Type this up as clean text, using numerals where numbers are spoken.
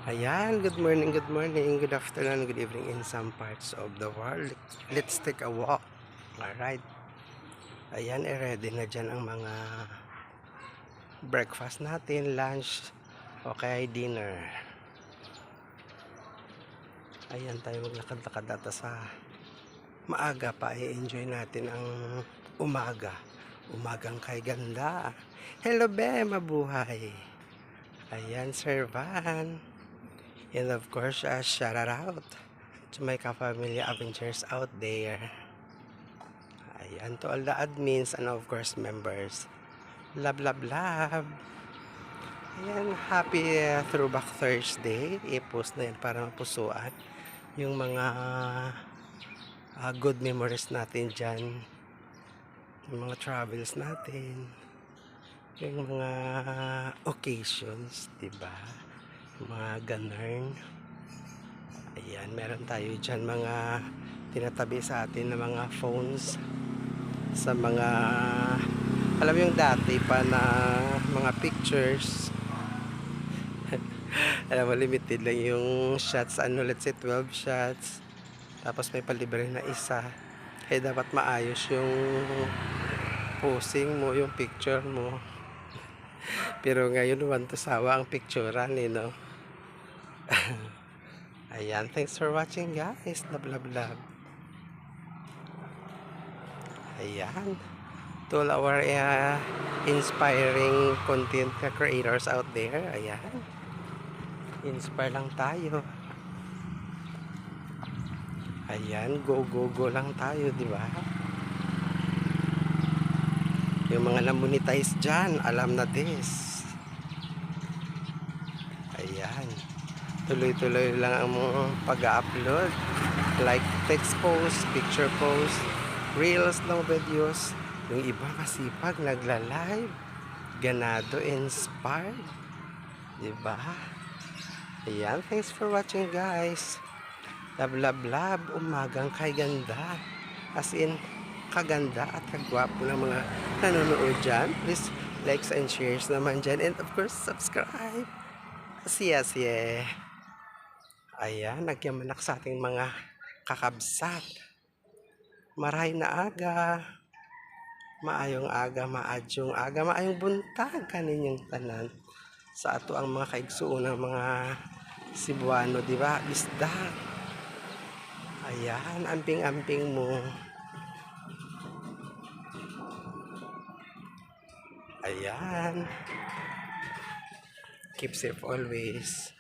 Ayan, good morning, good afternoon, good evening in some parts of the world. Let's take a walk. Alright. Ayan, ready na dyan ang mga breakfast natin, lunch, okay, dinner. Ayan, tayo maglakad-lakad data sa maaga pa. I-enjoy natin ang umaga. Umagang kay ganda. Hello, be, mabuhay. Ayan, Sir Van. And of course, shout out to my ka-family Avengers out there. Ayan, to all the admins and of course members. Love, love, love. Ayan, happy Throwback Thursday. I-post na yan para mapusuan yung mga good memories natin dyan. Yung mga travels natin. Yung mga occasions, diba? Yung mga ganarn. Ayan, meron tayo dyan mga tinatabi sa atin na mga phones sa mga alam yung dati pa na mga pictures. Alam mo, limited lang yung shots, ano, let's say 12 shots, tapos may palibre na isa, kaya dapat maayos yung posing mo, yung picture mo. Pero ngayon want to sawa ang picturean, no? Ayan, thanks for watching guys. Love, love, love. Ayan, to all our inspiring content creators out there. Ayan, inspire lang tayo. Ayan, go go go lang tayo, di ba? Yung mga na-monetize dyan, alam na this. Ayan, tuloy-tuloy lang ang pag-upload, like text post, picture post, reels ng videos. Yung iba masipag, nagla-live, ganado, inspired, di ba? Ayan, thanks for watching guys. Love, love, love. Umagang kay ganda. As in, kaganda at kagwapo ng mga nanonood dyan. Please, likes and shares naman dyan. And of course, subscribe. Siya. Ayan, nagyamanak sa ating mga kakabsat. Maray na aga. Maayong aga, maadyong aga, maayong buntag kaninyong tanan. Sa ato ang mga kaigsuon ng mga Cebuano, di ba? Isda. Ayan, amping-amping mo. Ayan. Keep safe always.